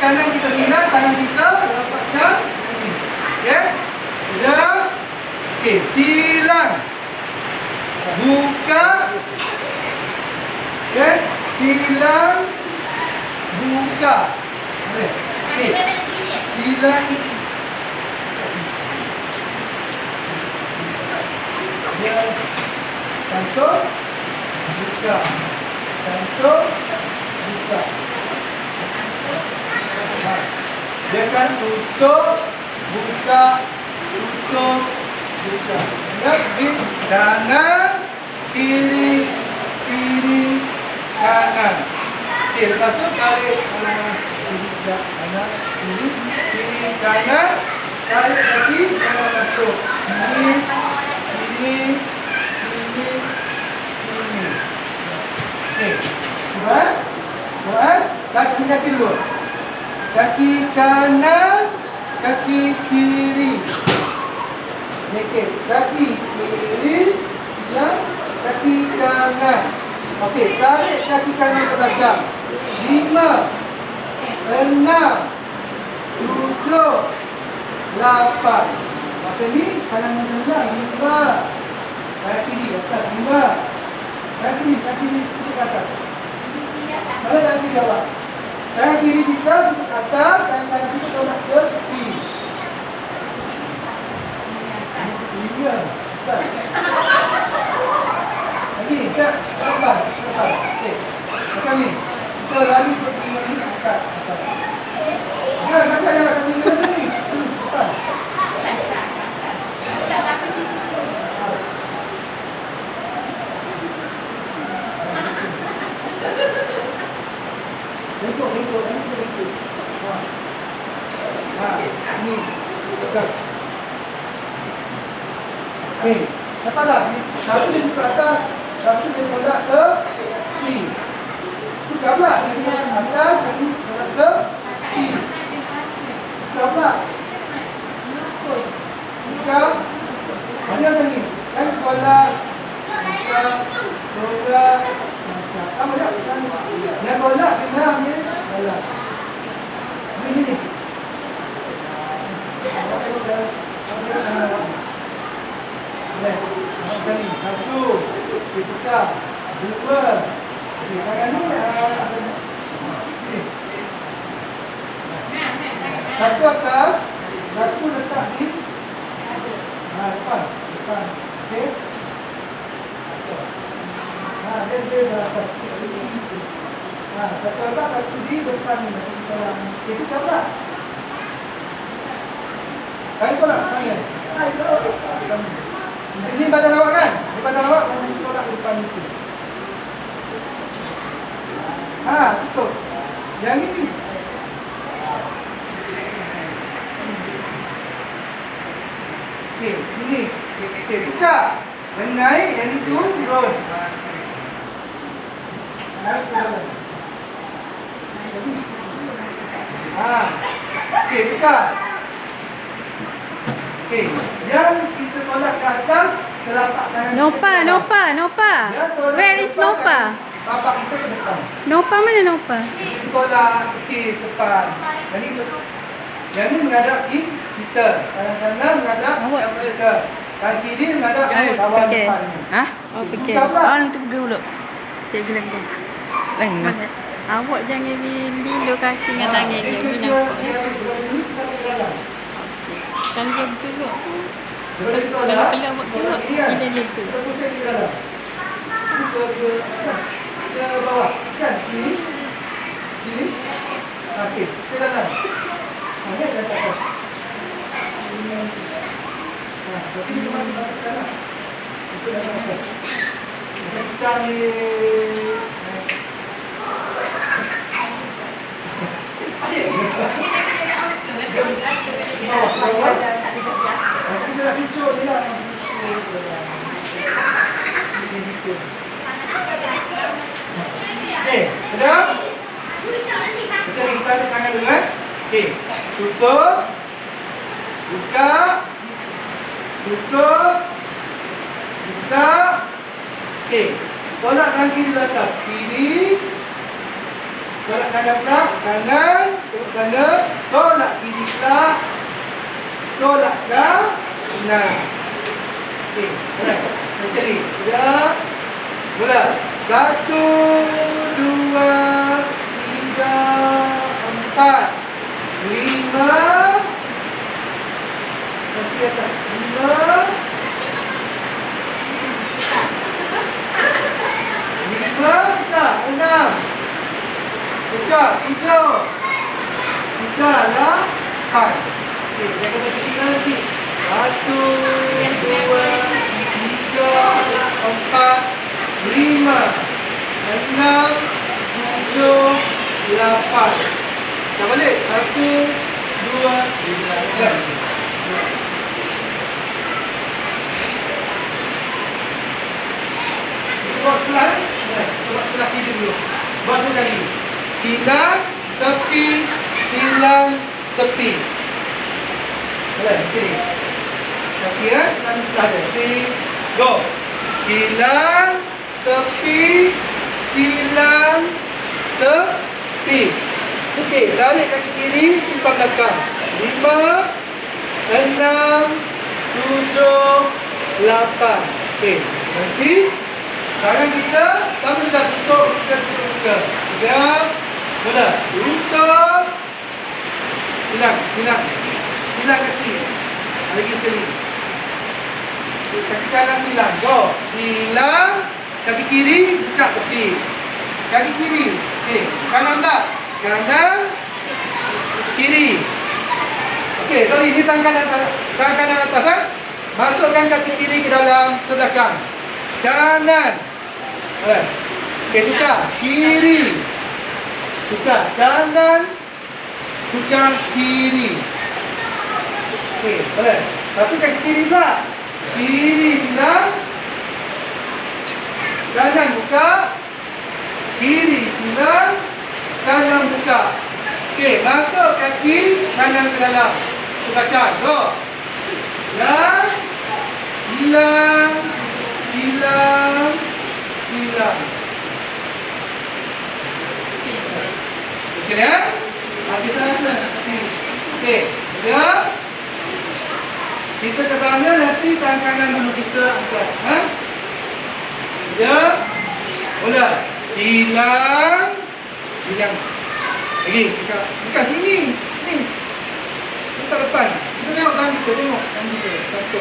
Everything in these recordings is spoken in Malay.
kanan kita silang, tangan kita rapatkan ini. Okey? Sudah? Okey, silang. Buka. Okey? Silang. Buka. Okey. Silang. Dia cantum. Buka. Cantum. Buka. Dia akan tutup, buka, tutup, buka. Di kanan, kiri, kiri, kanan. Okey, lepas tu tarik kanan, kiri, kiri, kanan. Tarik lagi, kanan masuk. Sini, sini, sini, sini. Okey, buat, buat. Kaki dulu. Kaki kanan, kaki kiri. Okey, kaki kiri, yang kaki kanan. Okey, tarik kaki kanan ke belakang. 5, 6, 7, 8. Masa ni kanan menjelang 5. Kaki kiri atas 5. Kaki kiri ke atas. Mana kaki bawah? Tangan kiri kita ke atas, tangan kanan kita tolak ke tepi. Ya, betul. Lagi, tak, lepas. Okey. Macam ni. Kita lari ke ni atas. Ya, macam yang macam ni sini. Lepas. Ikut. Ini. Betul. Okey. Lepas dah. Satu dia buka atas. Satu dia tolak ke kiri. Buka pula. Dia punya atas. Lagi tolak ke kiri. Buka pula. Buka. Ada macam ni. Kan tolak. Buka. Tolak. Sama tak? Yang tolak kena ambil tolak. Ini ni. Macam ni. 1. Kita. 2. Tangan ni. Satu atas. Satu letak di depan. Okey. Dia atas. Satu atas, satu di depan ni. Okey, kita tolak. Kain tolak, saya. Ini badan awak kan? Ini badan awak, kamu tolak depan itu. Betul. Yang ini. Okey, ini. Okey, buka. Yang naik, yang itu turun. Okey, buka. Okey, yang kita tolak ke atas, telapak tangan. Nopa. Where is Nopa? Tapak kita ke depan. Nopa mana Nopa? Tolak, okey, depan. Yang ni menghadap kita. Tangan kanan menghadap mereka. Tangan kiri menghadap kawan depan. Okey. Nanti pergi dulu. Cikgu lagi. Awak jangan lindung kaki dengan tangan je. Kalau dia bergerak, kalau pelak buat gerak, bila dia tu. Ke bawah, kan? Kiri. Okey, ke dalam. Ini kat atas. Berarti di mana sana? Itu dalam atas. Kita ni. Okey, sudah? Bisa kita ambil tangan dulu kan? Okey, tutup. Buka. Tutup. Buka. Okey, tolak kaki di atas. Kiri. Tolak kanan pula. Kanan. Tengok sana. Tolak kiri pula. Tolak ke kanan. Okey, mula. Sekali. Tiga. Mula. 1, 2, 3, 4, 5. Kaki atas. 5. 5. Buka. 6. Buka. 7. Buka. 8. Okey, jaga kaki kiri nanti. 1, 2, 3, 4, 5, 6, 7, 8. Dah balik. 1, 2, 3. Buat sebelah. Buat sebelah kiri dulu. Buat dulu lagi. Silang, tepi, silang, tepi. Boleh, sini. Kaki ya, kami sebelah dia. Sini. Go. Silang, tepi, silang, tepi. Okey, tarik kaki kiri, simpan belakang. 5, 6, 7, 8. Okey, nanti tangan kita sambil dah tutup, kita tutup. Sekejap. Mula. Tutup. Silang, silang. Silang kaki. Lagi sekali. Kaki kanan silang. Go. Silang. Kaki kiri, buka tepi. Kaki kiri. Okey. Kanan tak? Kanan. Kiri. Okey, sorry. Ini tangan atas. Tangan kanan atas. Ha? Masukkan kaki kiri ke dalam, ke belakang. Kanan. Okey, tukar. Kiri. Tukar. Kanan. Tukar. Kiri. Okey, boleh. Tapi kaki kiri pula. Kiri silang. Kanan buka. Kiri silang. Kanan buka. Okey, masuk kaki kanan ke dalam. Tukar. Go. Dan silang. Silang. Silang. Okey ya? Kita rasa. Okey. Ya. Kita ke sana nanti tangan kanan dulu kita angkat. Ha? Ya. Mula. Silang. Silang. Lagi. Buka sini. Ni. Letak depan. Kita tengok tangan kita. Tengok tangan kita. Satu.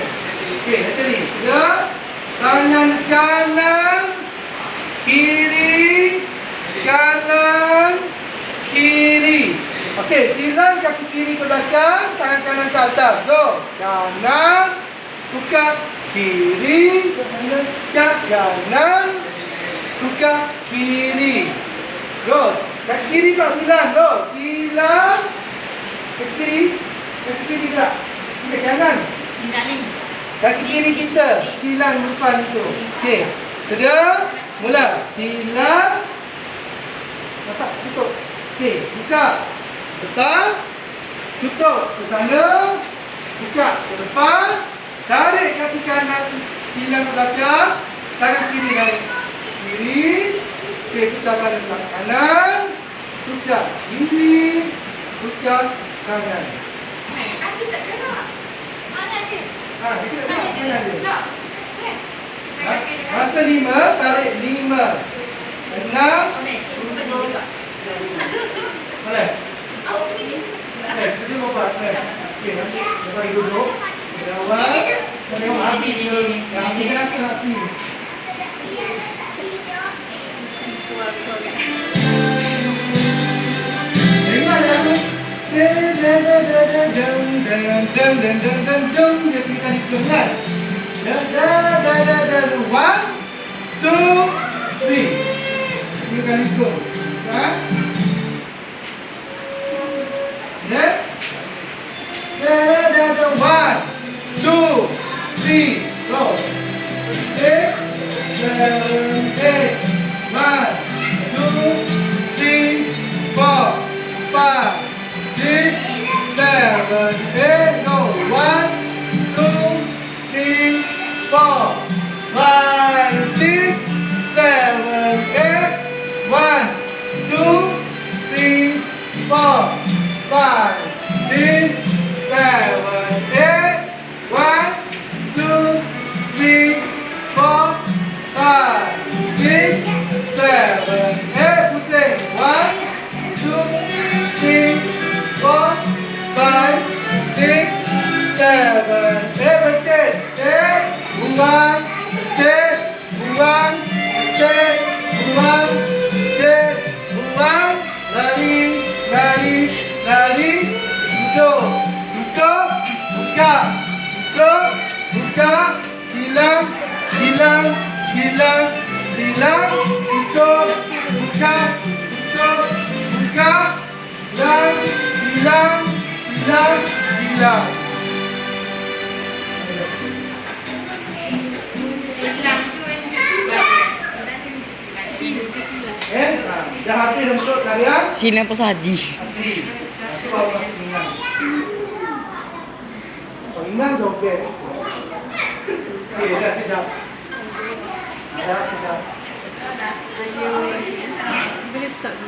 Okey. Sekali. Ya. Tangan kanan. Kiri. Kanan. Kiri. Okey, silang kaki kiri ke belakang, tangan kanan ke atas. Go. Kanan, tukar kiri, tukar kanan, tukar kiri. Go. Kaki kiri tak silang. Go. Silang. Kaki kiri gerak. Kaki kanan. Kaki kiri kita silang depan itu. Okey. Sedia? Mula. Silang. Nampak? Tutup. Okey, buka. Depan. Tutup ke sana. Buka ke depan. Tarik kaki kanan silang ke belakang. Tangan kiri naik. Kiri. Okey, tukar sana belakang kanan. Tukar kiri. Tukar kanan. Aku tak gerak. Mana dia? Kita tak gerak. Mana dia? Tak. Masa 5, tarik 5. 6. Boleh? Boleh, kita cuba buat. Okey, nanti lepas duduk. Kita awal. Kita tengok Abi dia. Yang Abi kan nak sini. Dengar lagu. Dia kita hitung kan? 1, 2, 3. Kita akan hitung. Kan? Set. 1, 2, 3. Go. 6, 7, 8. 1, 2, 3, 4, 5, 6, 7, 8. Go. 1, 2, 3, 4, 5, 6, 7, 8. 1, 2, 3, 4, silang, silang, tutup, buka, tutup, buka, dan silang, silang, silang. Dah hati untuk kalian? Silang pasadi. Asli. Itu baru masuk inang. Oh, inang joget. Okey, dah sedap. Dah sedap. Boleh stop.